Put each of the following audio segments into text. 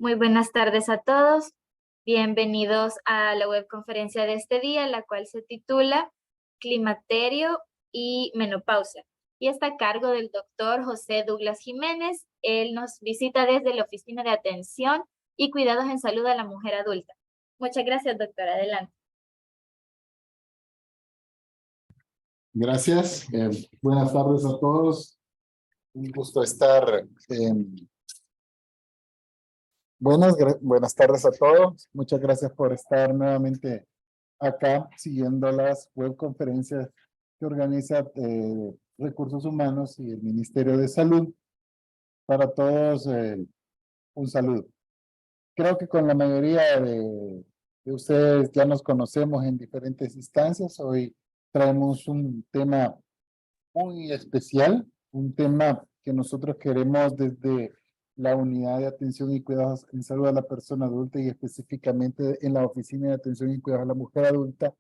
Muy buenas tardes a todos. Bienvenidos a la webconferencia de este día, la cual se titula Climaterio y Menopausia. Y está a cargo del doctor José Douglas Jiménez. Él nos visita desde la Oficina de Atención y Cuidados en Salud a la Mujer Adulta. Muchas gracias, doctor. Adelante. Gracias. Buenas tardes a todos. Un gusto estar. Buenas tardes a todos. Muchas gracias por estar nuevamente acá siguiendo las webconferencias que organiza Recursos Humanos y el Ministerio de Salud. Para todos, un saludo. Creo que con la mayoría de ustedes ya nos conocemos en diferentes instancias. Hoy traemos un tema muy especial, un tema que nosotros queremos desde la Unidad de Atención y Cuidados en Salud a la Persona Adulta y específicamente en la Oficina de Atención y Cuidados a la Mujer Adulta,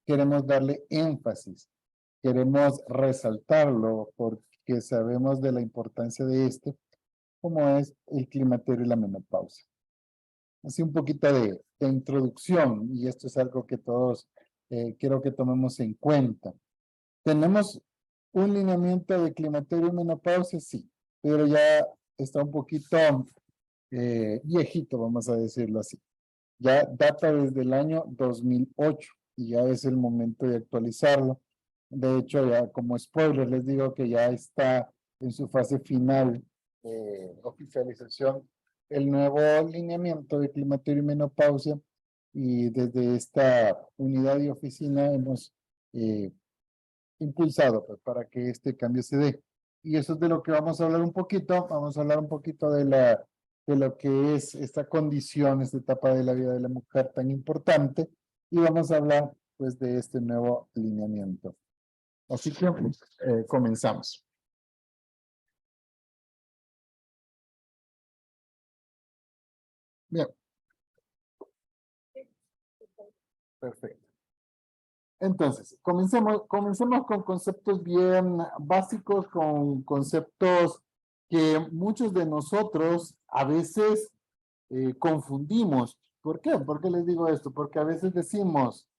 queremos darle énfasis, queremos resaltarlo porque sabemos de la importancia de esto, como es el climaterio y la menopausia. Así un poquito de introducción, y esto es algo que todos quiero que tomemos en cuenta. Tenemos un lineamiento de climaterio y menopausia, sí, pero ya está un poquito viejito, vamos a decirlo así. Ya data desde el año 2008 y ya es el momento de actualizarlo. De hecho, ya como spoiler les digo que ya está en su fase final de oficialización el nuevo lineamiento de climaterio y menopausia, y desde esta unidad y oficina hemos impulsado pues, para que este cambio se dé. Y eso es de lo que vamos a hablar un poquito. Vamos a hablar un poquito de lo que es esta condición, esta etapa de la vida de la mujer tan importante. Y vamos a hablar pues de este nuevo lineamiento. Así que comenzamos. Bien. Perfecto. Entonces, comencemos con conceptos bien básicos, con conceptos que muchos de nosotros a veces confundimos. ¿Por qué? ¿Por qué les digo esto? Porque a veces decimos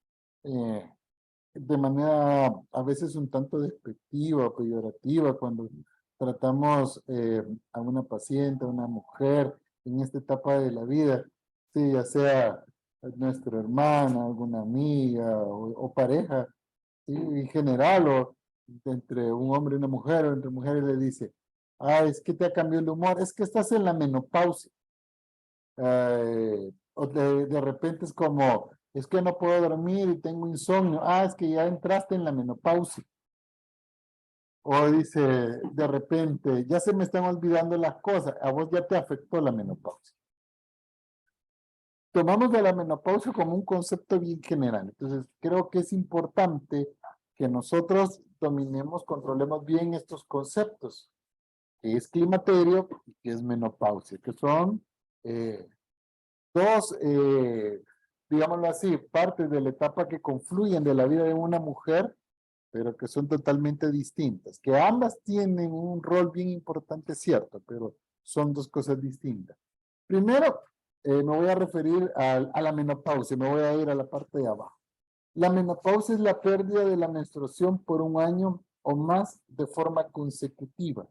de manera a veces un tanto despectiva o peyorativa cuando tratamos a una paciente, a una mujer en esta etapa de la vida, sí, ya sea nuestra hermana, alguna amiga o pareja, ¿sí? En general, o entre un hombre y una mujer, o entre mujeres le dice, es que te ha cambiado el humor, es que estás en la menopausia. O de repente es como, es que no puedo dormir y tengo insomnio. Es que ya entraste en la menopausia. O dice, de repente, ya se me están olvidando las cosas. A vos ya te afectó la menopausia. Tomamos de la menopausia como un concepto bien general. Entonces, creo que es importante que nosotros dominemos, controlemos bien estos conceptos, que es climaterio y que es menopausia, que son dos, digámoslo así, partes de la etapa que confluyen de la vida de una mujer, pero que son totalmente distintas, que ambas tienen un rol bien importante, cierto, pero son dos cosas distintas. Primero, me voy a referir a la menopausia, me voy a ir a la parte de abajo. La menopausia es la pérdida de la menstruación por un año o más de forma consecutiva.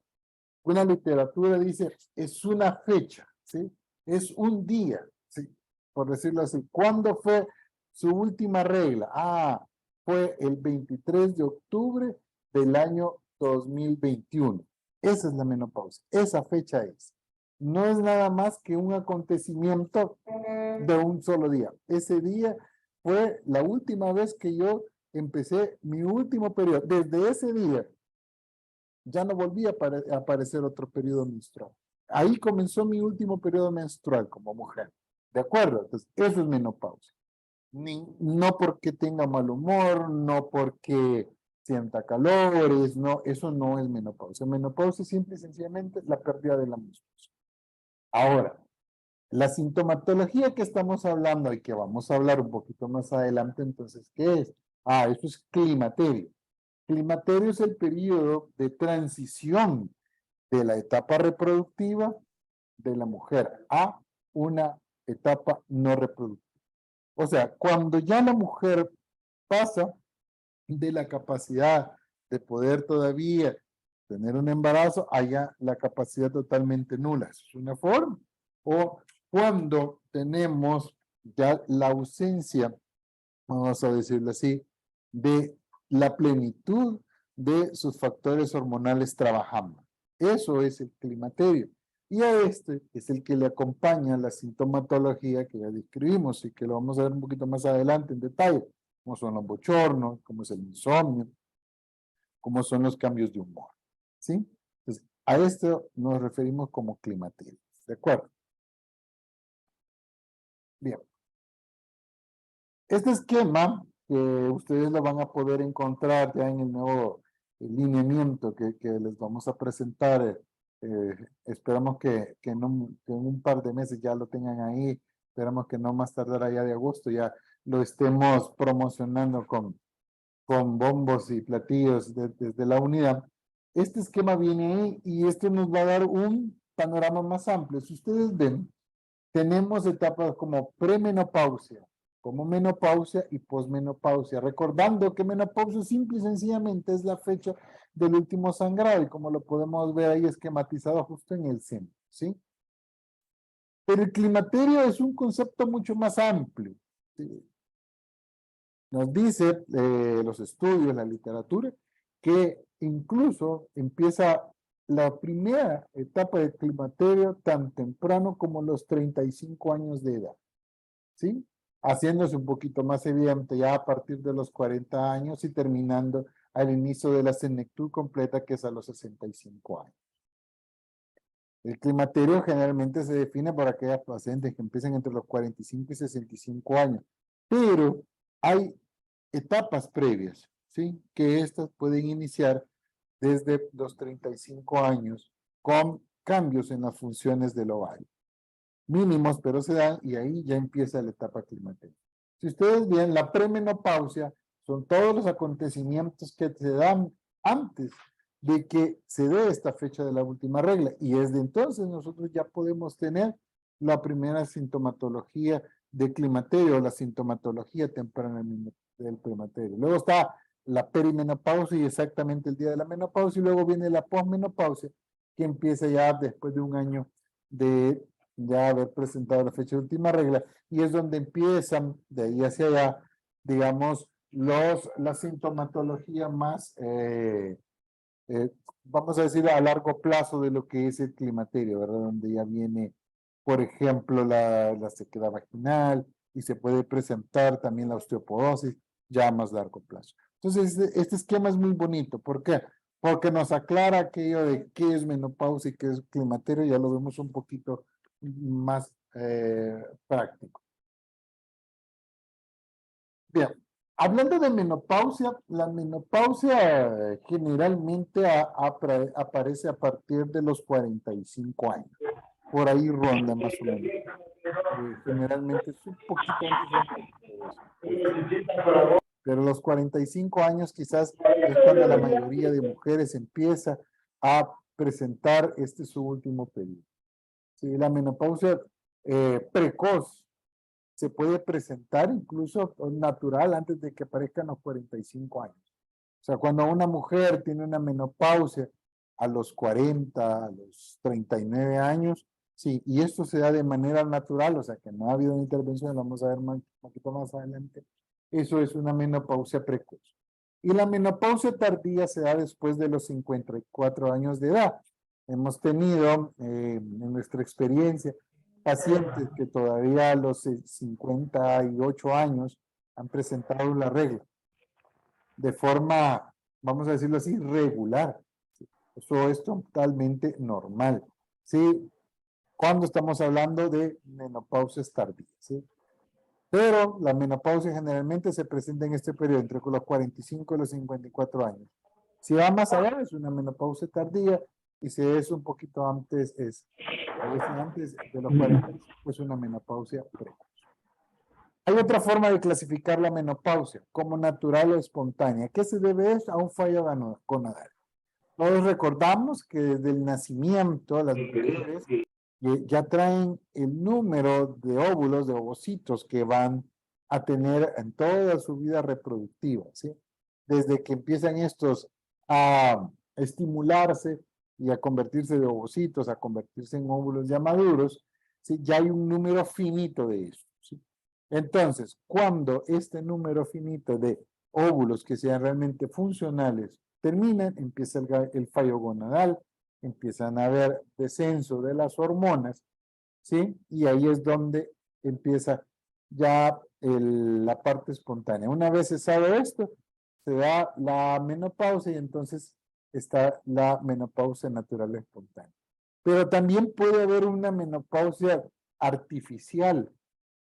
Una literatura dice, es una fecha, ¿sí? Es un día, ¿sí? Por decirlo así. ¿Cuándo fue su última regla? Fue el 23 de octubre del año 2021. Esa es la menopausia, esa fecha es. No es nada más que un acontecimiento de un solo día. Ese día fue la última vez que yo empecé mi último periodo. Desde ese día ya no volví a aparecer otro periodo menstrual. Ahí comenzó mi último periodo menstrual como mujer. ¿De acuerdo? Entonces, eso es menopausia. No porque tenga mal humor, no porque sienta calores, no, eso no es menopausia. Menopausia es simple y sencillamente la pérdida de la menstruación. Ahora, la sintomatología que estamos hablando y que vamos a hablar un poquito más adelante, entonces, ¿qué es? Eso es climaterio. Climaterio es el periodo de transición de la etapa reproductiva de la mujer a una etapa no reproductiva. O sea, cuando ya la mujer pasa de la capacidad de poder todavía tener un embarazo, haya la capacidad totalmente nula. Eso es una forma. O cuando tenemos ya la ausencia, vamos a decirlo así, de la plenitud de sus factores hormonales trabajando. Eso es el climaterio. Y a este es el que le acompaña la sintomatología que ya describimos y que lo vamos a ver un poquito más adelante en detalle, como son los bochornos, como es el insomnio, como son los cambios de humor. ¿Sí? Entonces, a esto nos referimos como climaterio. ¿De acuerdo? Bien. Este esquema que ustedes lo van a poder encontrar ya en el nuevo lineamiento que les vamos a presentar. Esperamos que en un par de meses ya lo tengan ahí. Esperamos que no más tardar allá de agosto ya lo estemos promocionando con bombos y platillos desde la unidad. Este esquema viene ahí y esto nos va a dar un panorama más amplio. Si ustedes ven, tenemos etapas como premenopausia, como menopausia y posmenopausia, recordando que menopausia simple y sencillamente es la fecha del último sangrado y como lo podemos ver ahí esquematizado justo en el centro, ¿sí? Pero el climaterio es un concepto mucho más amplio. ¿Sí? Nos dice los estudios, la literatura, que incluso empieza la primera etapa del climaterio tan temprano como los 35 años de edad, ¿sí? Haciéndose un poquito más evidente ya a partir de los 40 años y terminando al inicio de la senectud completa, que es a los 65 años. El climaterio generalmente se define por aquellas pacientes que empiezan entre los 45 y 65 años, pero hay etapas previas, ¿sí? Que estas pueden iniciar desde los 35 años con cambios en las funciones del ovario. Mínimos, pero se dan y ahí ya empieza la etapa climática. Si ustedes ven, la premenopausia son todos los acontecimientos que se dan antes de que se dé esta fecha de la última regla y desde entonces nosotros ya podemos tener la primera sintomatología de climaterio, la sintomatología temprana del climaterio. Luego está la perimenopausia y exactamente el día de la menopausia y luego viene la posmenopausia que empieza ya después de un año de ya haber presentado la fecha de última regla y es donde empiezan de ahí hacia allá, digamos, la sintomatología más, vamos a decir, a largo plazo de lo que es el climaterio, ¿verdad? Donde ya viene, por ejemplo, la sequedad vaginal y se puede presentar también la osteoporosis ya a más largo plazo. Entonces, este esquema es muy bonito. ¿Por qué? Porque nos aclara aquello de qué es menopausia y qué es climaterio, ya lo vemos un poquito más práctico. Bien, hablando de menopausia, la menopausia generalmente aparece a partir de los 45 años. Por ahí ronda más o menos. Generalmente es un poquito antes. Pero los 45 años quizás es cuando la mayoría de mujeres empieza a presentar su último periodo. Sí, la menopausia precoz se puede presentar incluso natural antes de que aparezcan los 45 años. O sea, cuando una mujer tiene una menopausia a los 40, a los 39 años, sí, y esto se da de manera natural, o sea, que no ha habido una intervención, lo vamos a ver un poquito más adelante, eso es una menopausia precoz. Y la menopausia tardía se da después de los 54 años de edad. Hemos tenido en nuestra experiencia pacientes que todavía a los 58 años han presentado la regla de forma, vamos a decirlo así, regular. Eso es totalmente normal. ¿Sí? Cuando estamos hablando de menopausias tardías. ¿Sí? Pero la menopausia generalmente se presenta en este periodo entre los 45 y los 54 años. Si va más allá, es una menopausia tardía, y si es un poquito antes, a veces antes de los 40, pues una menopausia precoz. Hay otra forma de clasificar la menopausia, como natural o espontánea. ¿Qué se debe a un fallo gonadal? Todos recordamos que desde el nacimiento las mujeres ya traen el número de óvulos, de ovocitos que van a tener en toda su vida reproductiva, ¿sí? Desde que empiezan estos a estimularse y a convertirse de ovocitos, a convertirse en óvulos ya maduros, ¿sí? Ya hay un número finito de eso, ¿sí? Entonces, cuando este número finito de óvulos que sean realmente funcionales terminan, empieza el fallo gonadal, empiezan a haber descenso de las hormonas, ¿sí? Y ahí es donde empieza ya la parte espontánea. Una vez se sabe esto, se da la menopausia y entonces está la menopausia natural espontánea. Pero también puede haber una menopausia artificial,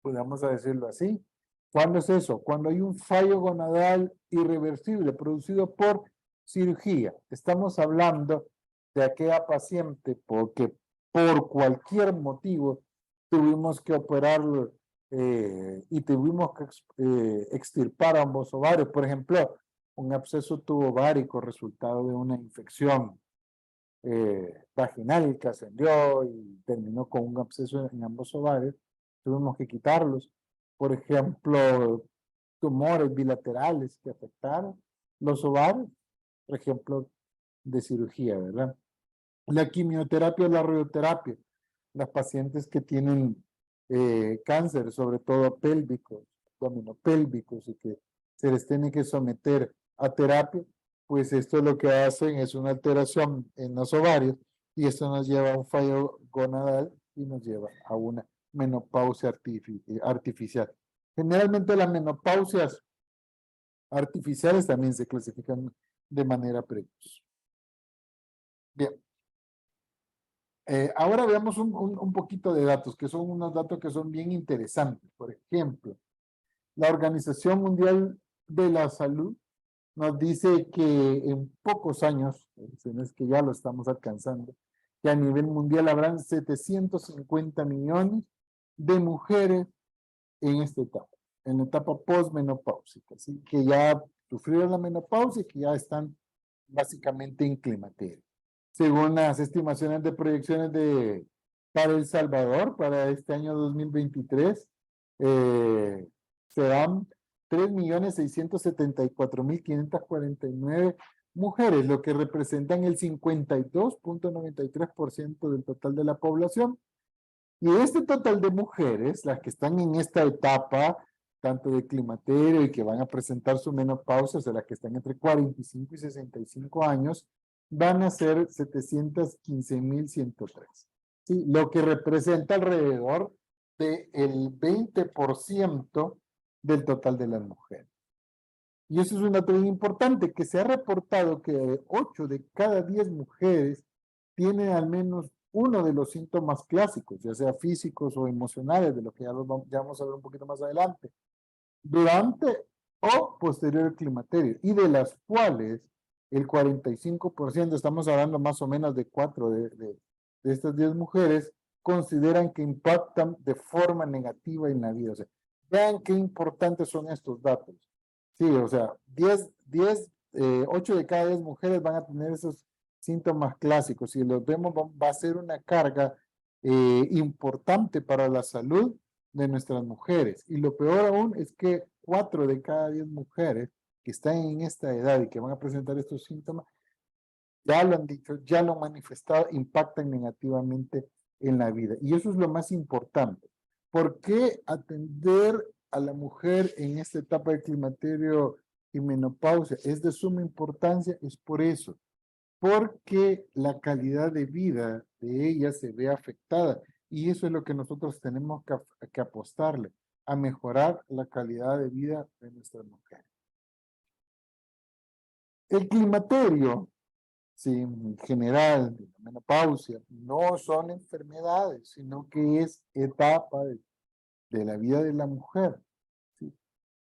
podemos decirlo así. ¿Cuándo es eso? Cuando hay un fallo gonadal irreversible producido por cirugía. Estamos hablando de aquella paciente porque por cualquier motivo tuvimos que operarlo y tuvimos que extirpar ambos ovarios. Por ejemplo, un absceso tubovárico resultado de una infección vaginal que ascendió y terminó con un absceso en ambos ovarios. Tuvimos que quitarlos. Por ejemplo, tumores bilaterales que afectaron los ovarios, por ejemplo, de cirugía, ¿verdad? La quimioterapia o la radioterapia, las pacientes que tienen cáncer, sobre todo pélvicos, abdominopélvicos, y que se les tiene que someter a terapia, pues esto lo que hacen es una alteración en los ovarios y esto nos lleva a un fallo gonadal y nos lleva a una menopausia artificial. Generalmente las menopausias artificiales también se clasifican de manera precoz. Bien. Ahora veamos un poquito de datos, que son unos datos que son bien interesantes. Por ejemplo, la Organización Mundial de la Salud nos dice que en pocos años, si no es que ya lo estamos alcanzando, que a nivel mundial habrán 750 millones de mujeres en esta etapa, en la etapa postmenopáusica, ¿sí? Que ya sufrieron la menopausia y que ya están básicamente en climaterio. Según las estimaciones de proyecciones para El Salvador, para este año 2023, serán 3.674.549 mujeres, lo que representan el 52.93% del total de la población. Y este total de mujeres, las que están en esta etapa, tanto de climaterio y que van a presentar su menopausia, o sea, las que están entre 45 y 65 años, van a ser 715.103. ¿Sí? Lo que representa alrededor del 20% del total de las mujeres. Y eso es un dato muy importante, que se ha reportado que 8 de cada 10 mujeres tienen al menos uno de los síntomas clásicos, ya sea físicos o emocionales, de lo que ya vamos a ver un poquito más adelante, durante o posterior al climaterio, y de las cuales el 45%, estamos hablando más o menos de 4 de estas 10 mujeres, consideran que impactan de forma negativa en la vida. O sea, vean qué importantes son estos datos. Sí, o sea, 8 de cada 10 mujeres van a tener esos síntomas clásicos. Si los vemos, va a ser una carga importante para la salud de nuestras mujeres. Y lo peor aún es que 4 de cada 10 mujeres que están en esta edad y que van a presentar estos síntomas, ya lo han dicho, ya lo han manifestado, impactan negativamente en la vida. Y eso es lo más importante. ¿Por qué atender a la mujer en esta etapa de climaterio y menopausia es de suma importancia? Es por eso, porque la calidad de vida de ella se ve afectada y eso es lo que nosotros tenemos que apostarle, a mejorar la calidad de vida de nuestras mujeres. El climaterio, sí, en general, la menopausia, no son enfermedades, sino que es etapa de la vida de la mujer. ¿Sí?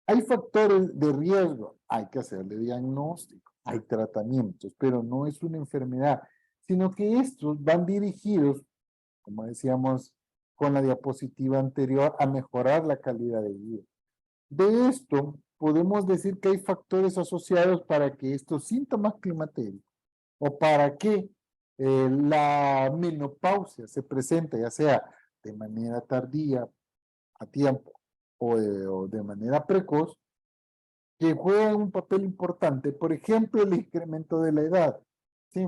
Hay factores de riesgo, hay que hacerle diagnóstico, hay tratamientos, pero no es una enfermedad, sino que estos van dirigidos, como decíamos con la diapositiva anterior, a mejorar la calidad de vida. De esto, podemos decir que hay factores asociados para que estos síntomas climatéricos, o para que La menopausia se presenta ya sea de manera tardía, a tiempo, o de manera precoz, que juegan un papel importante. Por ejemplo, el incremento de la edad. ¿Sí?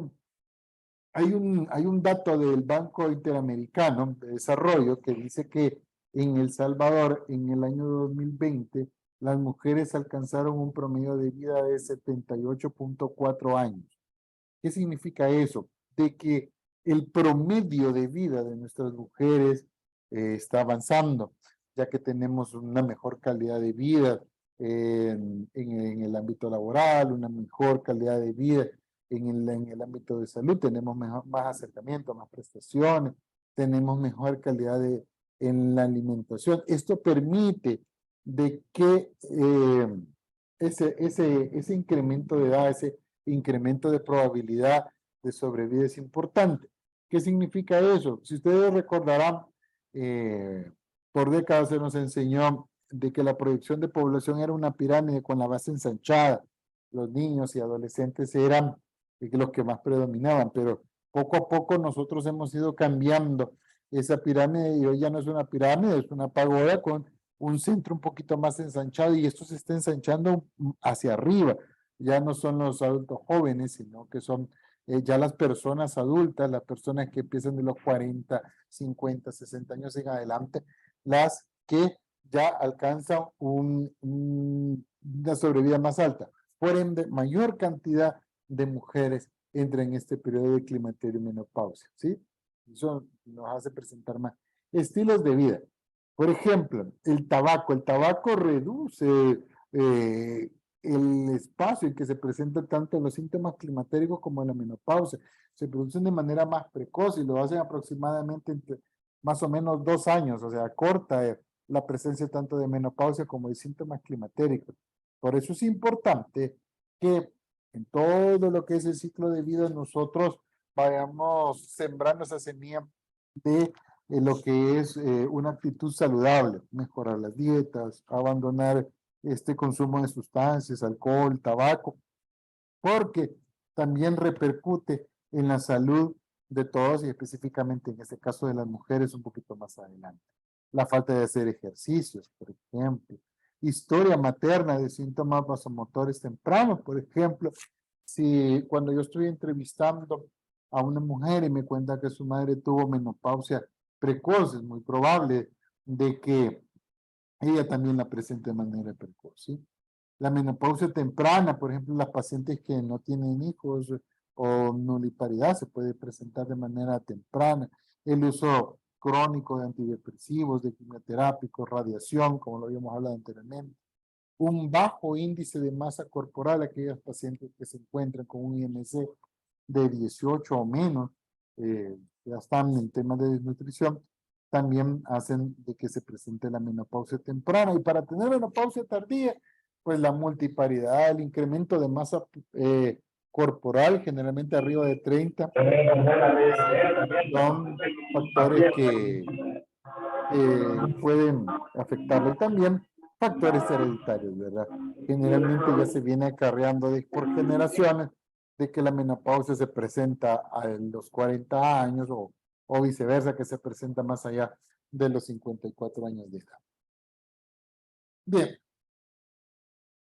Hay un dato del Banco Interamericano de Desarrollo que dice que en El Salvador, en el año 2020, las mujeres alcanzaron un promedio de vida de 78.4 años. ¿Qué significa eso? De que el promedio de vida de nuestras mujeres está avanzando, ya que tenemos una mejor calidad de vida en el ámbito laboral, una mejor calidad de vida en el ámbito de salud, tenemos más acercamiento, más prestaciones, tenemos mejor calidad en la alimentación. Esto permite de que ese incremento de edad, ese incremento de probabilidad de sobrevida es importante. ¿Qué significa eso? Si ustedes recordarán, por décadas se nos enseñó de que la proyección de población era una pirámide con la base ensanchada. Los niños y adolescentes eran los que más predominaban, pero poco a poco nosotros hemos ido cambiando esa pirámide y hoy ya no es una pirámide, es una pagoda con un centro un poquito más ensanchado y esto se está ensanchando hacia arriba. Ya no son los adultos jóvenes, sino que son ya las personas adultas, las personas que empiezan de los 40, 50, 60 años en adelante, las que ya alcanzan una sobrevida más alta. Por ende, mayor cantidad de mujeres entran en este periodo de climaterio y menopausia, ¿sí? Eso nos hace presentar más estilos de vida. Por ejemplo, el tabaco reduce el espacio en que se presentan tanto los síntomas climatéricos como la menopausia. Se producen de manera más precoz y lo hacen aproximadamente entre más o menos 2 años, o sea, corta la presencia tanto de menopausia como de síntomas climatéricos. Por eso es importante que en todo lo que es el ciclo de vida nosotros vayamos sembrando esa semilla de lo que es una actitud saludable, mejorar las dietas, abandonar este consumo de sustancias, alcohol, tabaco, porque también repercute en la salud de todos y específicamente en este caso de las mujeres un poquito más adelante. La falta de hacer ejercicios, por ejemplo. Historia materna de síntomas vasomotores tempranos, por ejemplo. Si cuando yo estoy entrevistando a una mujer y me cuenta que su madre tuvo menopausia precoz, es muy probable de que ella también la presente de manera precoz, ¿sí? La menopausia temprana, por ejemplo, las pacientes que no tienen hijos o nuliparidad se puede presentar de manera temprana. El uso crónico de antidepresivos, de quimioterápicos, radiación, como lo habíamos hablado anteriormente. Un bajo índice de masa corporal, aquellos pacientes que se encuentran con un IMC de 18 o menos, ya están en temas de desnutrición, también hacen de que se presente la menopausia temprana. Y para tener menopausia tardía, pues la multiparidad, el incremento de masa corporal, generalmente arriba de 30, son factores que pueden afectarlo. Y también factores hereditarios, ¿verdad? Generalmente ya se viene acarreando por generaciones de que la menopausia se presenta a los 40 años o viceversa, que se presenta más allá de los 54 años de edad. Bien,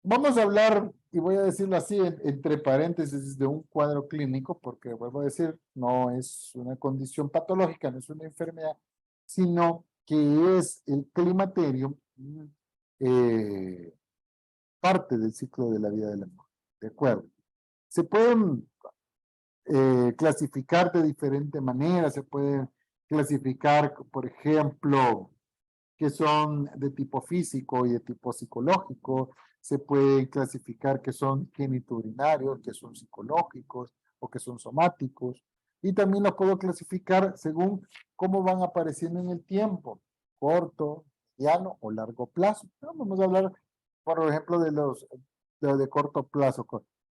vamos a hablar, y voy a decirlo así, entre paréntesis, de un cuadro clínico, porque vuelvo a decir, no es una condición patológica, no es una enfermedad, sino que es el climaterio, parte del ciclo de la vida de la mujer. ¿De acuerdo? Se pueden clasificar de diferente manera, se pueden clasificar, por ejemplo, que son de tipo físico y de tipo psicológico, se puede clasificar que son genitourinarios, que son psicológicos o que son somáticos, y también los puedo clasificar según cómo van apareciendo en el tiempo, corto, mediano o largo plazo. Vamos a hablar, por ejemplo, de los de corto plazo.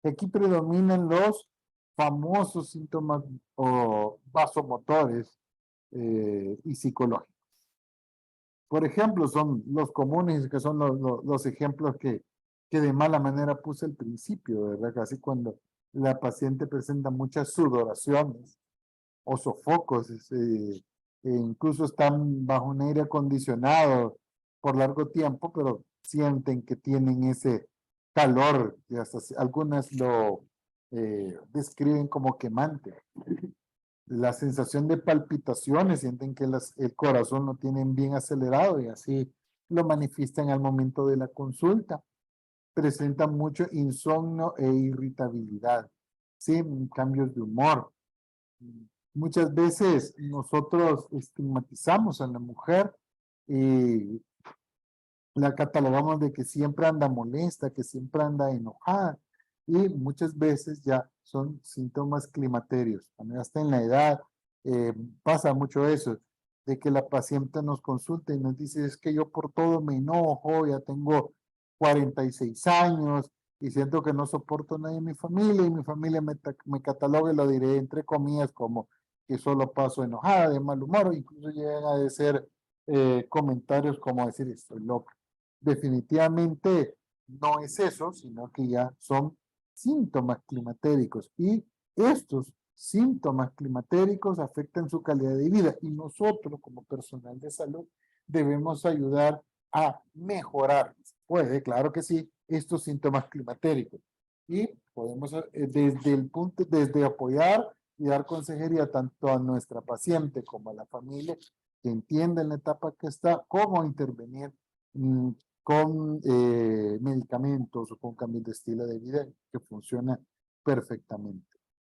Aquí predominan los famosos síntomas o vasomotores y psicológicos. Por ejemplo, son los comunes, que son los ejemplos que de mala manera puse al principio, ¿verdad? Casi cuando la paciente presenta muchas sudoraciones, o sofocos, e incluso están bajo un aire acondicionado por largo tiempo, pero sienten que tienen ese calor, y hasta algunas lo describen como quemante. La sensación de palpitaciones, sienten que el corazón lo tienen bien acelerado y así lo manifiestan al momento de la consulta. Presentan mucho insomnio e irritabilidad, ¿sí? Cambios de humor. Muchas veces nosotros estigmatizamos a la mujer y la catalogamos de que siempre anda molesta, que siempre anda enojada, y muchas veces ya son síntomas climaterios. También hasta en la edad pasa mucho eso, de que la paciente nos consulta y nos dice, es que yo por todo me enojo, ya tengo 46 años y siento que no soporto a nadie en mi familia, y mi familia me cataloga, y lo diré entre comillas, como que solo paso enojada, de mal humor, o incluso llegan a decir comentarios como decir, estoy loca. Definitivamente no es eso, sino que ya son síntomas climatéricos, y estos síntomas climatéricos afectan su calidad de vida, y nosotros como personal de salud debemos ayudar a mejorar, puede, claro que sí, estos síntomas climatéricos, y podemos desde apoyar y dar consejería tanto a nuestra paciente como a la familia que entienda en la etapa que está, cómo intervenir con medicamentos o con cambios de estilo de vida que funciona perfectamente.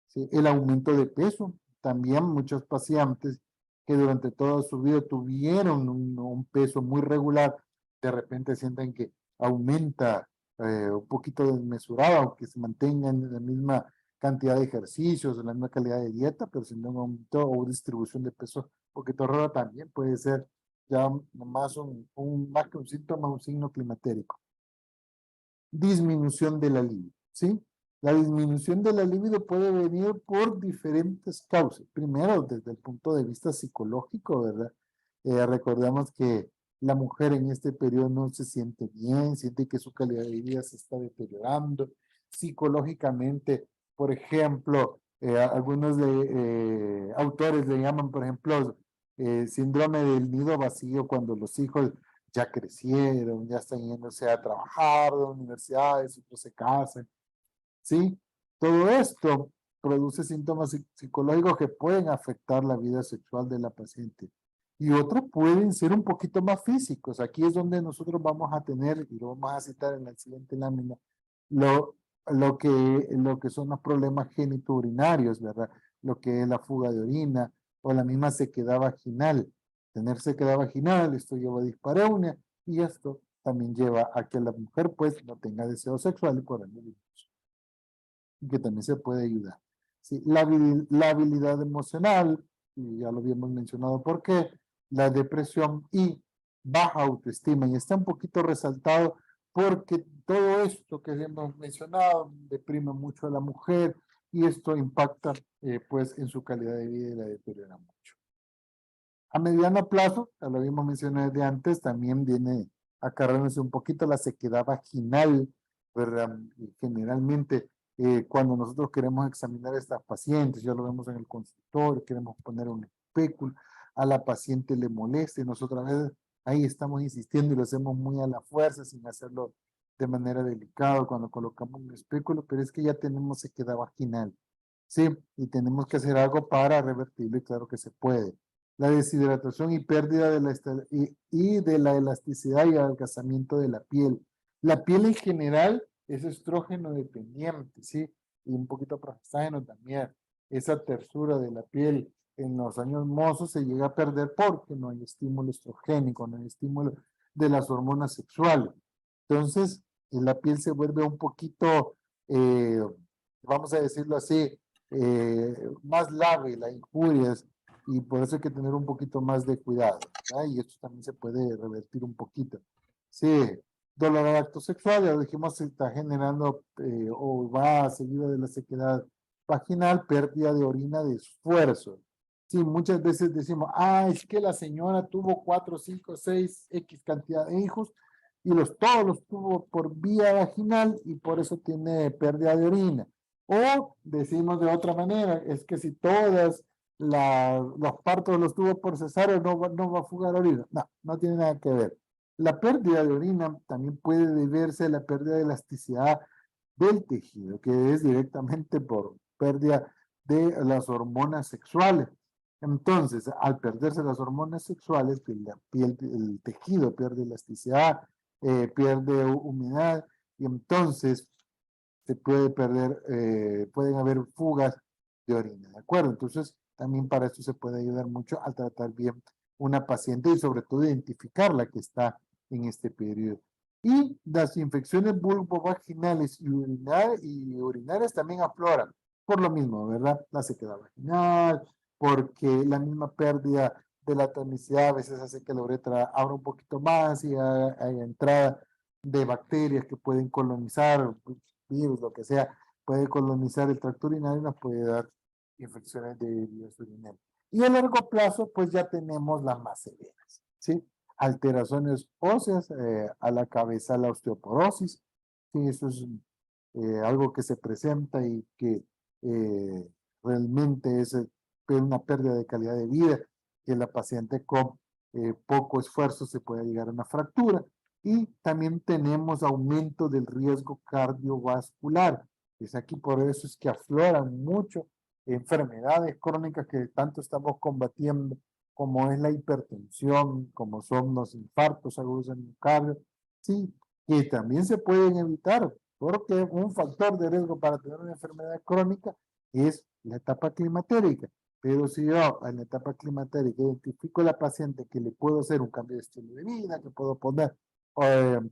¿Sí? El aumento de peso, también muchos pacientes que durante toda su vida tuvieron un peso muy regular, de repente sienten que aumenta un poquito desmesurado, aunque se mantengan en la misma cantidad de ejercicios, la misma calidad de dieta, pero sin un aumento o distribución de peso un poquito raro, también puede ser ya más más que un síntoma, un signo climatérico. Disminución de la libido, ¿sí? La disminución de la libido puede venir por diferentes causas. Primero, desde el punto de vista psicológico, ¿verdad? Recordemos que la mujer en este periodo no se siente bien, siente que su calidad de vida se está deteriorando. Psicológicamente, por ejemplo, algunos autores le llaman, por ejemplo, síndrome del nido vacío, cuando los hijos ya crecieron, ya están yéndose a trabajar de universidades, otros se casan, ¿sí? Todo esto produce síntomas psicológicos que pueden afectar la vida sexual de la paciente. Y otros pueden ser un poquito más físicos. Aquí es donde nosotros vamos a tener, y lo vamos a citar en la siguiente lámina, lo que son los problemas genitourinarios, ¿verdad? Lo que es la fuga de orina o la misma sequedad vaginal. Tener sequedad vaginal, esto lleva a dispareunia, y esto también lleva a que la mujer pues no tenga deseo sexual y por ende y que también se puede ayudar. Sí, la habilidad emocional, y ya lo habíamos mencionado por qué, la depresión y baja autoestima, y está un poquito resaltado porque todo esto que hemos mencionado deprime mucho a la mujer, y esto impacta pues en su calidad de vida y la deteriora mucho. A mediano plazo, ya lo habíamos mencionado desde antes, también viene a cargarnos un poquito la sequedad vaginal, ¿verdad? Generalmente cuando nosotros queremos examinar a estas pacientes, ya lo vemos en el consultorio, queremos poner un espéculo, a la paciente le molesta y nosotros a veces ahí estamos insistiendo y lo hacemos muy a la fuerza sin hacerlo de manera delicada cuando colocamos un espéculo, pero es que ya tenemos sequedad vaginal, ¿sí? Y tenemos que hacer algo para revertirlo, y claro que se puede. La deshidratación y pérdida de de la elasticidad y adelgazamiento de la piel. La piel en general es estrógeno dependiente, ¿sí? Y un poquito progestageno también. Esa tersura de la piel en los años mozos se llega a perder porque no hay estímulo estrogénico, no hay estímulo de las hormonas sexuales. Entonces, la piel se vuelve un poquito, vamos a decirlo así, más lábil a injurias, y por eso hay que tener un poquito más de cuidado, ¿verdad? Y esto también se puede revertir un poquito. Sí, dolor al acto sexual, ya lo dijimos, se está generando o va seguido de la sequedad vaginal, pérdida de orina de esfuerzo. Sí, muchas veces decimos, es que la señora tuvo 4, 5, 6, X cantidad de hijos y todos los tuvo por vía vaginal y por eso tiene pérdida de orina. O decimos de otra manera, es que si todas los partos los tuvo por cesárea, no va a fugar orina. No, no tiene nada que ver. La pérdida de orina también puede deberse a la pérdida de elasticidad del tejido, que es directamente por pérdida de las hormonas sexuales. Entonces, al perderse las hormonas sexuales, pues, el tejido pierde elasticidad, pierde humedad, y entonces se puede perder, pueden haber fugas de orina, ¿de acuerdo? Entonces, también para esto se puede ayudar mucho al tratar bien una paciente y sobre todo identificar que está en este periodo. Y las infecciones vulvovaginales y urinarias también afloran por lo mismo, ¿verdad? La sequedad vaginal, porque la misma pérdida de la tonicidad a veces hace que la uretra abra un poquito más y haya entrada de bacterias que pueden colonizar, virus, lo que sea, puede colonizar el tracto urinario y nos puede dar infecciones de vías urinarias. Y a largo plazo, pues ya tenemos las más severas, ¿sí? Alteraciones óseas, a la cabeza la osteoporosis, sí, eso es algo que se presenta y que realmente es una pérdida de calidad de vida, que la paciente con poco esfuerzo se puede llegar a una fractura. Y también tenemos aumento del riesgo cardiovascular. Es aquí por eso es que afloran mucho enfermedades crónicas que tanto estamos combatiendo, como es la hipertensión, como son los infartos agudos del miocardio, sí, que también se pueden evitar, porque un factor de riesgo para tener una enfermedad crónica es la etapa climatérica. Pero si yo en la etapa climatérica identifico a la paciente que le puedo hacer un cambio de estilo de vida, que puedo poner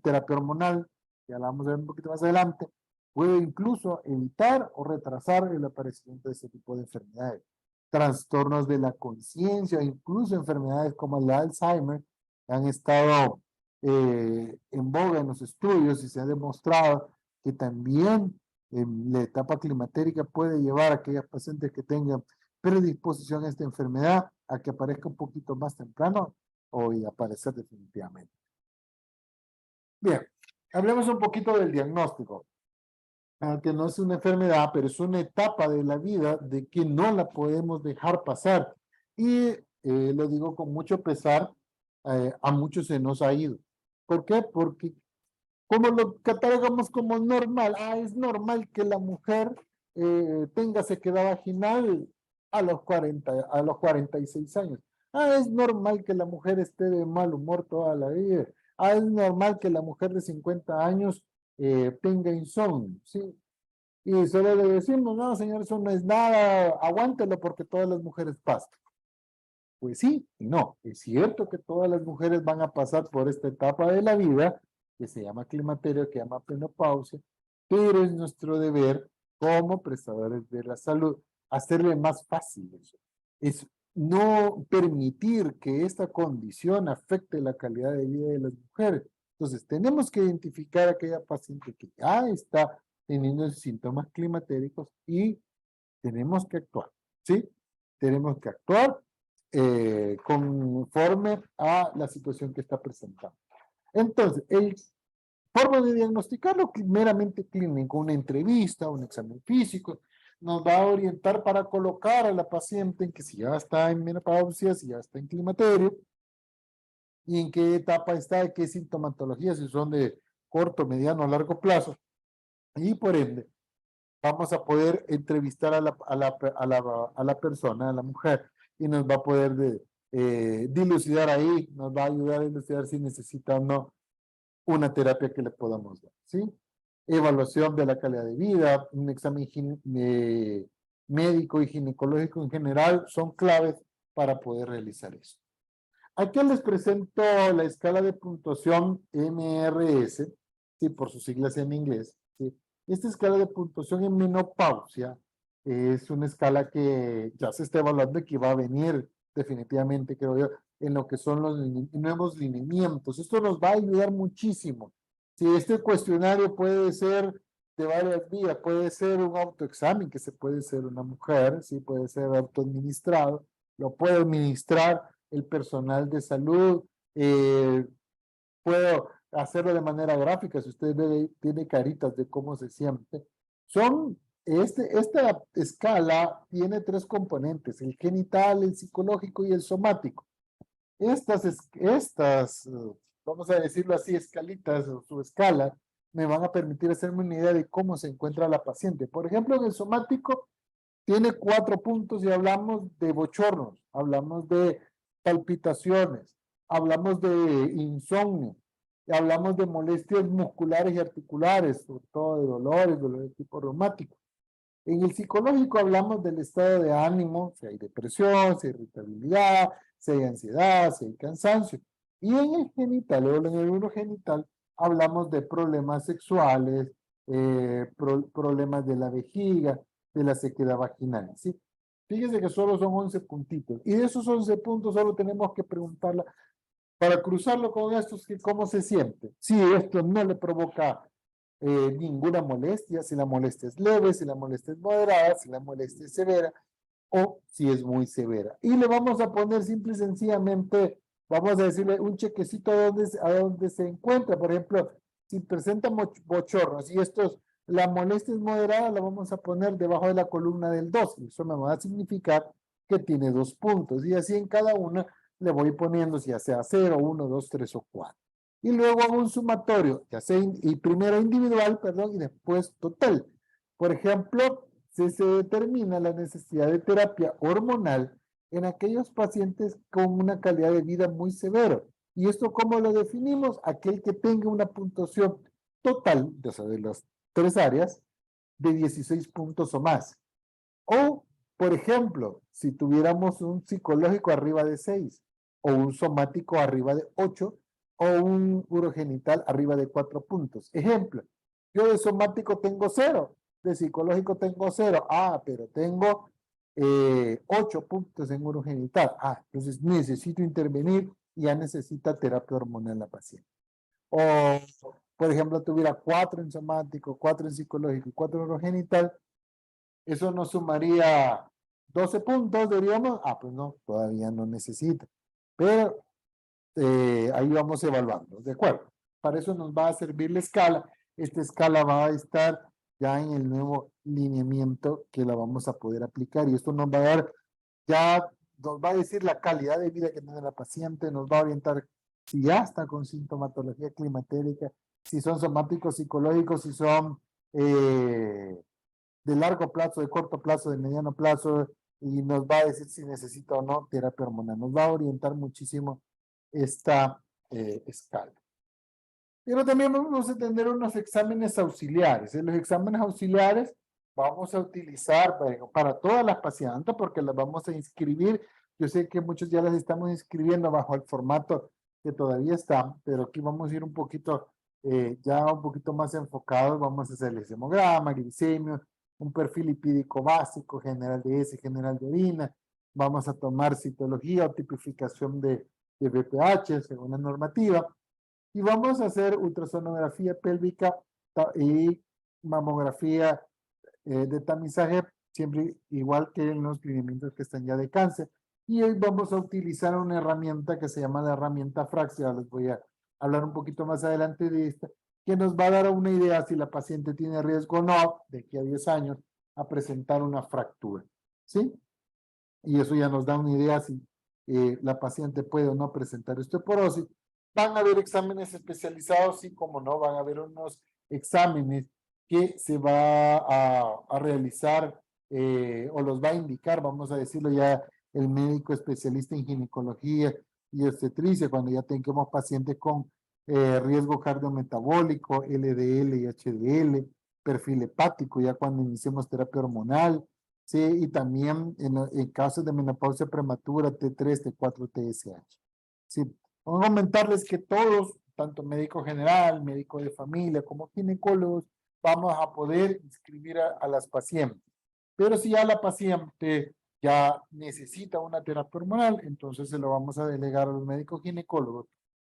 terapia hormonal, ya la vamos a ver un poquito más adelante, puede incluso evitar o retrasar el aparecimiento de ese tipo de enfermedades. Trastornos de la conciencia, incluso enfermedades como el Alzheimer, han estado en boga en los estudios y se ha demostrado que también la etapa climatérica puede llevar a aquellas pacientes que tengan predisposición a esta enfermedad a que aparezca un poquito más temprano o y aparecer definitivamente. Bien, hablemos un poquito del diagnóstico. Aunque no es una enfermedad, pero es una etapa de la vida de que no la podemos dejar pasar. Y lo digo con mucho pesar, a muchos se nos ha ido. ¿Por qué? Porque como lo catalogamos como normal, es normal que la mujer tenga sequedad vaginal a los 46 años. Es normal que la mujer esté de mal humor toda la vida. Es normal que la mujer de 50 años tenga insomnio, ¿sí? Y solo le decimos, no, señor, eso no es nada, aguántelo porque todas las mujeres pasan. Pues sí y no. Es cierto que todas las mujeres van a pasar por esta etapa de la vida, que se llama climaterio, que se llama menopausia, pero es nuestro deber como prestadores de la salud hacerle más fácil eso. Es no permitir que esta condición afecte la calidad de vida de las mujeres. Entonces, tenemos que identificar a aquella paciente que ya está teniendo síntomas climatéricos y tenemos que actuar, ¿sí? Tenemos que actuar conforme a la situación que está presentando. Entonces, el forma de diagnosticarlo meramente clínico, una entrevista, un examen físico, nos va a orientar para colocar a la paciente en que si ya está en menopausia, si ya está en climaterio, y en qué etapa está, qué sintomatología, si son de corto, mediano o largo plazo, y por ende, vamos a poder entrevistar a la persona, a la mujer, y nos va a poder dilucidar ahí, nos va a ayudar a dilucidar si necesita o no una terapia que le podamos dar, ¿sí? Evaluación de la calidad de vida, un examen médico y ginecológico en general son claves para poder realizar eso. Aquí les presento la escala de puntuación MRS, sí, por sus siglas en inglés, ¿sí? Esta escala de puntuación en menopausia es una escala que ya se está evaluando y que va a venir definitivamente, creo yo, en lo que son los nuevos lineamientos. Esto nos va a ayudar muchísimo. Si este cuestionario puede ser de varias vías, puede ser un autoexamen que se puede hacer una mujer, sí, puede ser autoadministrado, lo puede administrar el personal de salud, puedo hacerlo de manera gráfica, si usted ve, tiene caritas de cómo se siente. Son esta escala tiene tres componentes, el genital, el psicológico y el somático. Vamos a decirlo así, escalitas o su escala, me van a permitir hacerme una idea de cómo se encuentra la paciente. Por ejemplo, en el somático tiene 4 puntos y hablamos de bochornos, hablamos de palpitaciones, hablamos de insomnio, hablamos de molestias musculares y articulares, sobre todo de dolores de tipo reumático. En el psicológico hablamos del estado de ánimo, si hay depresión, si hay irritabilidad, si hay ansiedad, si hay cansancio. Y en el genital, o en el urogenital, hablamos de problemas sexuales, problemas de la vejiga, de la sequedad vaginal, ¿sí? Fíjense que solo son 11 puntitos. Y de esos 11 puntos solo tenemos que preguntarla, para cruzarlo con estos, ¿cómo se siente? Si esto no le provoca ninguna molestia, si la molestia es leve, si la molestia es moderada, si la molestia es severa o si es muy severa. Y le vamos a poner simple y sencillamente, vamos a decirle un chequecito a donde se encuentra. Por ejemplo, si presenta bochornos y la molestia es moderada, la vamos a poner debajo de la columna del 2. Eso me va a significar que tiene 2 puntos. Y así en cada una le voy poniendo ya sea 0, 1, 2, 3 o 4. Y luego hago un sumatorio, ya sea primero individual, perdón, y después total. Por ejemplo, si se determina la necesidad de terapia hormonal en aquellos pacientes con una calidad de vida muy severa. ¿Y esto cómo lo definimos? Aquel que tenga una puntuación total, o sea, de las 3 áreas, de 16 puntos o más. O, por ejemplo, si tuviéramos un psicológico arriba de 6, o un somático arriba de 8, o un urogenital arriba de 4 puntos. Ejemplo, yo de somático tengo 0, de psicológico tengo 0, pero tengo 8 puntos en urogenital. Entonces necesito intervenir y ya necesita terapia hormonal la paciente. O, por ejemplo, tuviera 4 en somático, 4 en psicológico y 4 en urogenital, eso nos sumaría 12 puntos, diríamos. Pues no, todavía no necesita. Pero ahí vamos evaluando, ¿de acuerdo? Para eso nos va a servir la escala. Esta escala va a estar ya en el nuevo lineamiento que la vamos a poder aplicar. Y esto nos va a dar, ya nos va a decir la calidad de vida que tiene la paciente, nos va a orientar si ya está con sintomatología climatérica, si son somáticos psicológicos, si son de largo plazo, de corto plazo, de mediano plazo, y nos va a decir si necesita o no terapia hormonal. Nos va a orientar muchísimo esta escala. Pero también vamos a tener unos exámenes auxiliares. En los exámenes auxiliares vamos a utilizar para todas las pacientes porque las vamos a inscribir. Yo sé que muchos ya las estamos inscribiendo bajo el formato que todavía está, pero aquí vamos a ir un poquito, ya un poquito más enfocados. Vamos a hacer el hemograma, glicemia, un perfil lipídico básico, general de heces, general de orina. Vamos a tomar citología o tipificación de BPH según la normativa. Y vamos a hacer ultrasonografía pélvica y mamografía de tamizaje, siempre igual que en los lineamientos que están ya de cáncer. Y hoy vamos a utilizar una herramienta que se llama la herramienta Fraxia. Les voy a hablar un poquito más adelante de esta, que nos va a dar una idea si la paciente tiene riesgo o no, de aquí a 10 años, a presentar una fractura. ¿Sí? Y eso ya nos da una idea si la paciente puede o no presentar osteoporosis. Van a haber exámenes especializados, sí, como no, van a haber unos exámenes que se va a realizar o los va a indicar, vamos a decirlo ya, el médico especialista en ginecología y obstetricia, cuando ya tengamos pacientes con riesgo cardiometabólico, LDL y HDL, perfil hepático, ya cuando iniciemos terapia hormonal, sí, y también en casos de menopausia prematura, T3, T4, TSH. Sí, vamos a comentarles que todos, tanto médico general, médico de familia, como ginecólogos, vamos a poder inscribir a las pacientes. Pero si ya la paciente ya necesita una terapia hormonal, entonces se lo vamos a delegar a los médicos ginecólogos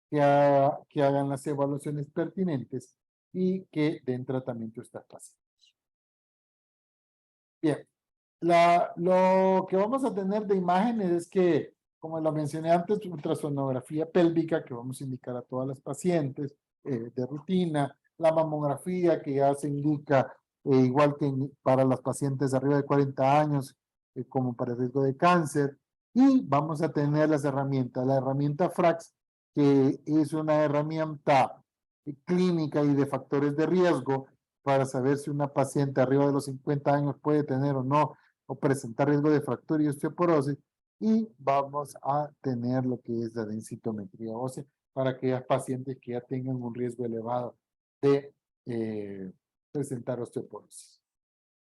que hagan las evaluaciones pertinentes y que den tratamiento a estas pacientes. Bien, lo que vamos a tener de imágenes es que, como lo mencioné antes, ultrasonografía pélvica que vamos a indicar a todas las pacientes de rutina, la mamografía que ya se indica igual que para las pacientes arriba de 40 años, como para el riesgo de cáncer. Y vamos a tener las herramientas, la herramienta FRAX, que es una herramienta clínica y de factores de riesgo para saber si una paciente arriba de los 50 años puede tener o no, o presentar riesgo de fractura y osteoporosis. Y vamos a tener lo que es la densitometría ósea para aquellas pacientes que ya tengan un riesgo elevado de presentar osteoporosis.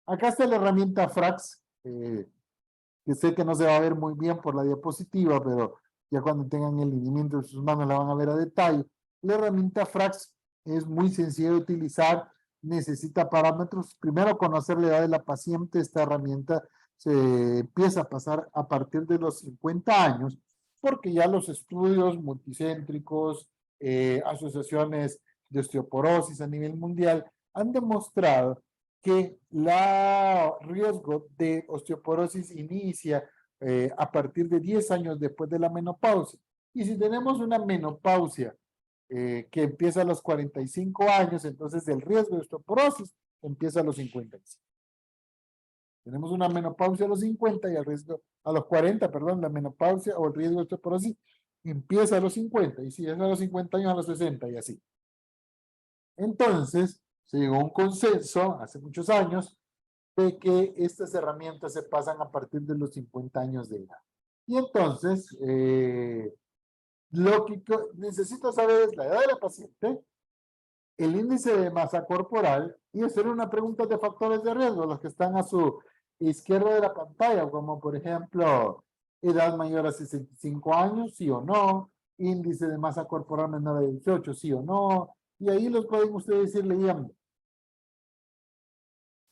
Acá está la herramienta FRAX, que sé que no se va a ver muy bien por la diapositiva, pero ya cuando tengan el lineamiento en sus manos la van a ver a detalle. La herramienta FRAX es muy sencilla de utilizar, necesita parámetros. Primero, conocer la edad de la paciente. Esta herramienta se empieza a pasar a partir de los 50 años, porque ya los estudios multicéntricos, asociaciones de osteoporosis a nivel mundial, han demostrado que el riesgo de osteoporosis inicia a partir de 10 años después de la menopausia. Y si tenemos una menopausia que empieza a los 45 años, entonces el riesgo de osteoporosis empieza a los 55. Tenemos una menopausia a los 50 y el riesgo a los 40, perdón, la menopausia o el riesgo de osteoporosis empieza a los 50, y si es a los 50 años, a los 60 y así. Entonces, se llegó a un consenso hace muchos años de que estas herramientas se pasan a partir de los 50 años de edad. Y entonces, lo que necesito saber es la edad de la paciente, el índice de masa corporal y hacer una pregunta de factores de riesgo, los que están a su izquierda de la pantalla, como por ejemplo, edad mayor a 65 años, sí o no, índice de masa corporal menor a 18, sí o no, y ahí los pueden ustedes ir leyendo.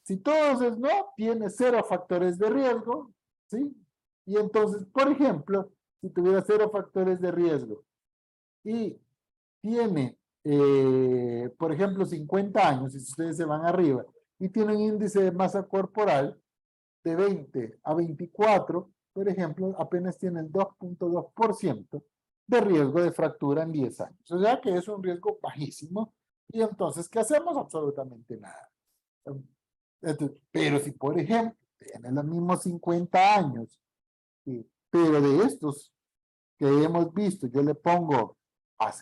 Si todos es no, tiene 0 factores de riesgo, ¿sí? Y entonces, por ejemplo, si tuviera 0 factores de riesgo y tiene, por ejemplo, 50 años, y si ustedes se van arriba, y tiene un índice de masa corporal de 20 a 24, por ejemplo, apenas tiene el 2.2% de riesgo de fractura en 10 años. O sea que es un riesgo bajísimo. Y entonces, ¿qué hacemos? Absolutamente nada. Pero si, por ejemplo, tiene los mismos 50 años, pero de estos que hemos visto, yo le pongo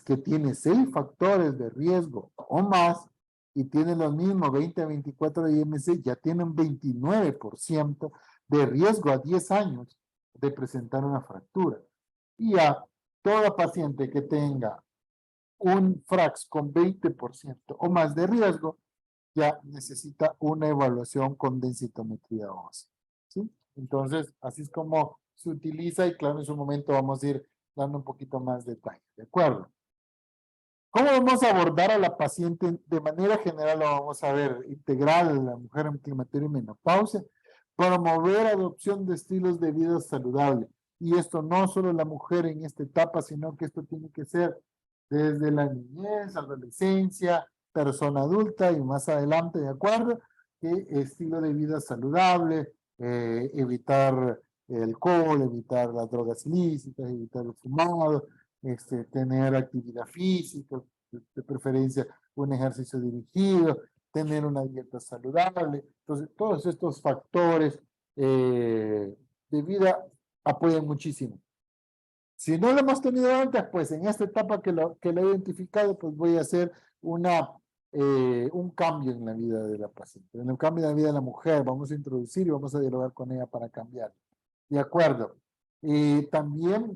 que tiene 6 factores de riesgo o más, y tiene los mismos 20 a 24 de IMC, ya tiene un 29% de riesgo a 10 años de presentar una fractura. Y a toda paciente que tenga un FRAX con 20% o más de riesgo, ya necesita una evaluación con densitometría ósea, ¿sí? Entonces, así es como se utiliza, y claro, en su momento vamos a ir dando un poquito más detalle, ¿de acuerdo? ¿Cómo vamos a abordar a la paciente? De manera general lo vamos a ver integral, la mujer en climaterio y menopausia, promover adopción de estilos de vida saludables. Y esto no solo la mujer en esta etapa, sino que esto tiene que ser desde la niñez, adolescencia, persona adulta y más adelante, ¿de acuerdo? Que estilo de vida saludable, evitar el alcohol, evitar las drogas ilícitas, evitar el fumado, tener actividad física, de preferencia un ejercicio dirigido, tener una dieta saludable. Entonces, todos estos factores de vida apoyan muchísimo. Si no lo hemos tenido antes, pues en esta etapa que lo he identificado, pues voy a hacer un cambio en la vida de la paciente. En el cambio de la vida de la mujer, vamos a introducir y vamos a dialogar con ella para cambiar. De acuerdo. También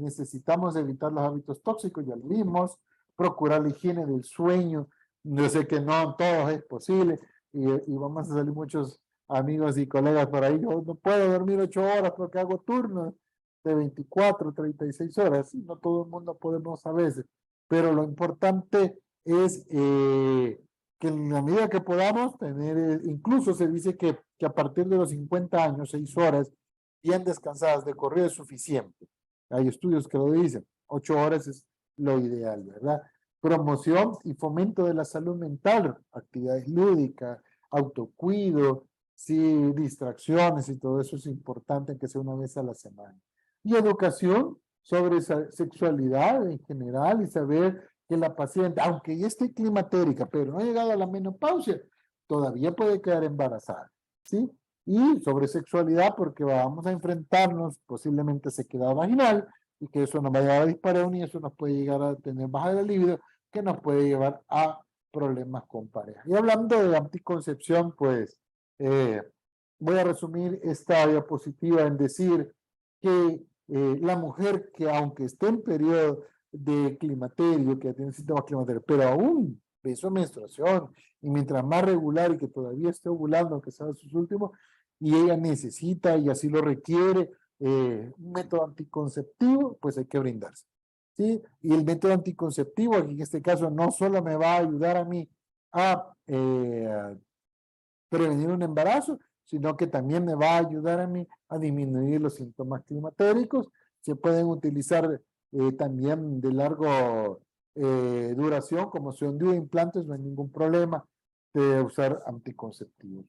necesitamos evitar los hábitos tóxicos, ya lo vimos, procurar la higiene del sueño. Yo sé que no en todos es posible, y vamos a salir muchos amigos y colegas por ahí. Yo no puedo dormir 8 horas porque hago turnos de 24, 36 horas. Sí, no todo el mundo podemos a veces, pero lo importante es que en la medida que podamos tener, incluso se dice que a partir de los 50 años, 6 horas, bien descansadas de corrido es suficiente. Hay estudios que lo dicen, 8 horas es lo ideal, ¿verdad? Promoción y fomento de la salud mental, actividades lúdicas, autocuido, sí, distracciones y todo eso es importante que sea una vez a la semana. Y educación sobre sexualidad en general y saber que la paciente, aunque ya esté climatérica, pero no ha llegado a la menopausia, todavía puede quedar embarazada, ¿sí? Y sobre sexualidad, porque vamos a enfrentarnos posiblemente a sequedad vaginal, y que eso nos va a llevar a disparón, y eso nos puede llegar a tener baja de libido, que nos puede llevar a problemas con pareja. Y hablando de anticoncepción, pues voy a resumir esta diapositiva en decir que la mujer que aunque esté en periodo de climaterio, que tiene síntomas climaterios, pero aún de su menstruación, y mientras más regular y que todavía esté ovulando, que sea sus últimos, y ella necesita y así lo requiere un método anticonceptivo, pues hay que brindarse, ¿sí? Y el método anticonceptivo, aquí en este caso, no solo me va a ayudar a mí a prevenir un embarazo, sino que también me va a ayudar a mí a disminuir los síntomas climatéricos. Se pueden utilizar también de largo duración, como son de implantes, no hay ningún problema de usar anticonceptivos,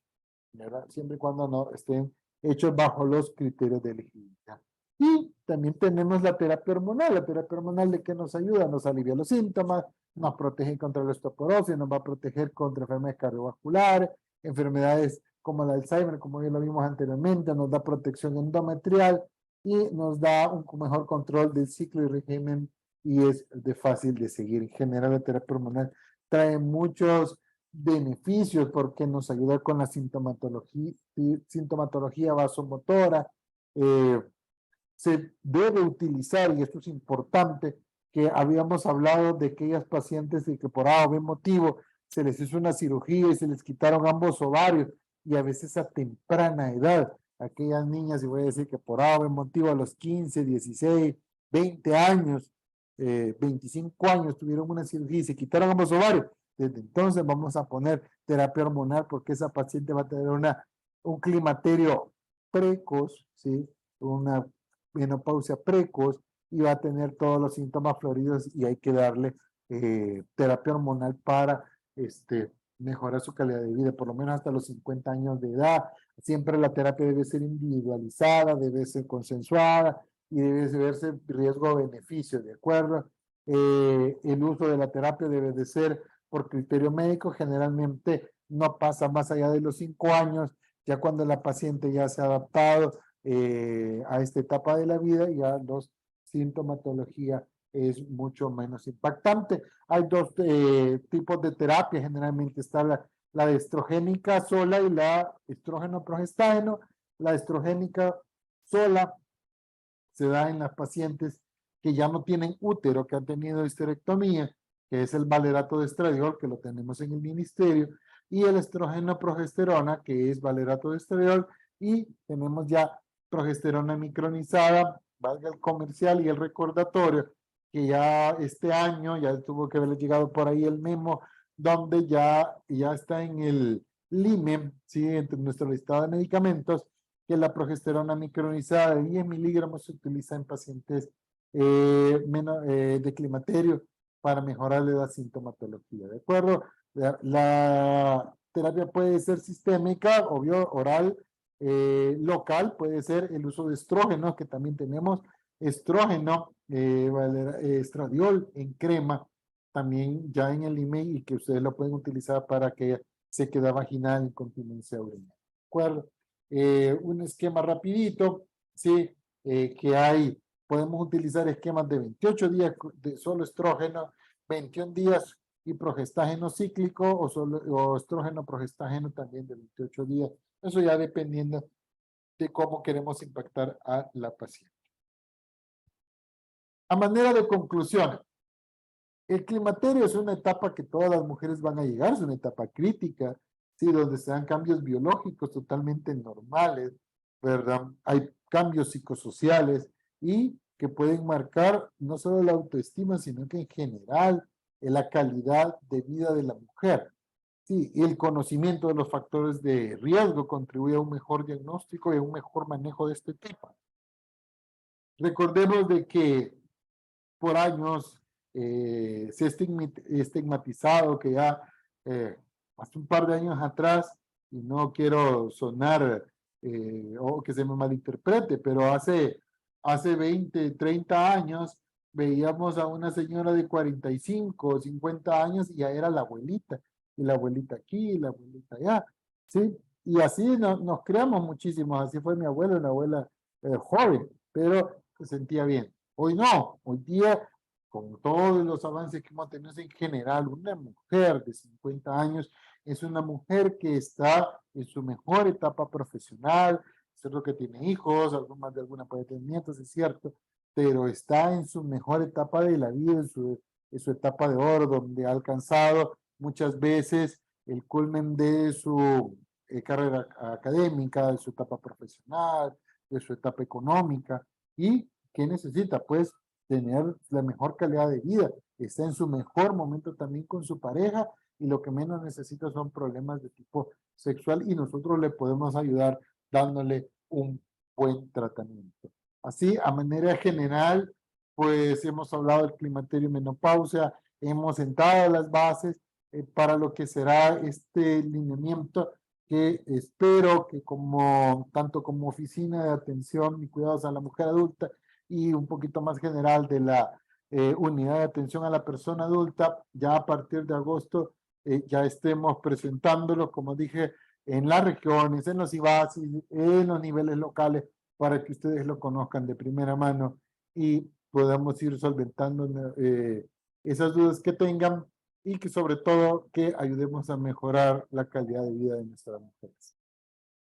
¿verdad? Siempre y cuando no estén hechos bajo los criterios de elegibilidad. Y también tenemos la terapia hormonal. La terapia hormonal, ¿de qué nos ayuda? Nos alivia los síntomas, nos protege contra la osteoporosis, nos va a proteger contra enfermedades cardiovasculares, enfermedades como el Alzheimer, como ya lo vimos anteriormente, nos da protección endometrial y nos da un mejor control del ciclo y régimen, y es de fácil de seguir. En general, la terapia hormonal trae muchos beneficios porque nos ayuda con la sintomatología vasomotora. Se debe utilizar, y esto es importante, que habíamos hablado de aquellas pacientes de que por A o B motivo se les hizo una cirugía y se les quitaron ambos ovarios, y a veces a temprana edad, aquellas niñas, y voy a decir que por A o B motivo a los 15, 16, 20 años, 25 años tuvieron una cirugía y se quitaron ambos ovarios, desde entonces vamos a poner terapia hormonal porque esa paciente va a tener un climaterio precoz, ¿sí? Una menopausia precoz y va a tener todos los síntomas floridos, y hay que darle terapia hormonal para mejorar su calidad de vida, por lo menos hasta los 50 años de edad. Siempre la terapia debe ser individualizada, debe ser consensuada y debe verse riesgo-beneficio, ¿de acuerdo? El uso de la terapia debe de ser por criterio médico, generalmente no pasa más allá de los 5 años, ya cuando la paciente ya se ha adaptado a esta etapa de la vida, ya la sintomatología es mucho menos impactante. Hay dos tipos de terapia, generalmente está la estrogénica sola y la estrógeno progestágeno. La estrogénica sola se da en las pacientes que ya no tienen útero, que han tenido histerectomía, que es el valerato de estradiol, que lo tenemos en el ministerio, y el estrógeno progesterona, que es valerato de estradiol, y tenemos ya progesterona micronizada, valga el comercial y el recordatorio, que ya este año ya tuvo que haber llegado por ahí el memo, donde ya está en el LIME, ¿sí? Entre nuestro listado de medicamentos, que la progesterona micronizada de 10 miligramos se utiliza en pacientes de climaterio para mejorarle la sintomatología, ¿de acuerdo? La terapia puede ser sistémica, obvio, oral, local, puede ser el uso de estrógeno, que también tenemos estrógeno, estradiol en crema, también ya en el email, y que ustedes lo pueden utilizar para que sequedad vaginal, incontinencia urinaria, ¿de acuerdo? Un esquema rapidito, ¿sí? Que hay, podemos utilizar esquemas de 28 días de solo estrógeno, 21 días y progestágeno cíclico, o estrógeno progestágeno también de 28 días. Eso ya dependiendo de cómo queremos impactar a la paciente. A manera de conclusión, el climaterio es una etapa que todas las mujeres van a llegar, es una etapa crítica, ¿sí? Donde se dan cambios biológicos totalmente normales, ¿verdad? Hay cambios psicosociales y que pueden marcar no solo la autoestima, sino que en general la calidad de vida de la mujer. Sí, y el conocimiento de los factores de riesgo contribuye a un mejor diagnóstico y a un mejor manejo de este tipo. Recordemos de que por años se ha estigmatizado, que ya hace un par de años atrás, y no quiero sonar o que se me malinterprete, pero hace 20, 30 años veíamos a una señora de 45 o 50 años y ya era la abuelita. y la abuelita aquí, y la abuelita allá, ¿sí? Y así nos creamos muchísimos, así fue mi abuelo, una abuela joven, pero se sentía bien. Hoy no, hoy día, con todos los avances que hemos tenido en general, una mujer de 50 años es una mujer que está en su mejor etapa profesional, es cierto que tiene hijos, más de alguna puede tener nietos, es cierto, pero está en su mejor etapa de la vida, en su etapa de oro, donde ha alcanzado muchas veces el culmen de su carrera académica, de su etapa profesional, de su etapa económica. ¿Y qué necesita? Pues tener la mejor calidad de vida. Está en su mejor momento también con su pareja y lo que menos necesita son problemas de tipo sexual y nosotros le podemos ayudar dándole un buen tratamiento. Así, a manera general, pues hemos hablado del climaterio y menopausia, hemos sentado las bases para lo que será este lineamiento que espero que tanto como oficina de atención y cuidados a la mujer adulta y un poquito más general de la unidad de atención a la persona adulta, ya a partir de agosto ya estemos presentándolo, como dije, en las regiones, en los IVASI, en los niveles locales, para que ustedes lo conozcan de primera mano y podamos ir solventando esas dudas que tengan y que sobre todo que ayudemos a mejorar la calidad de vida de nuestras mujeres.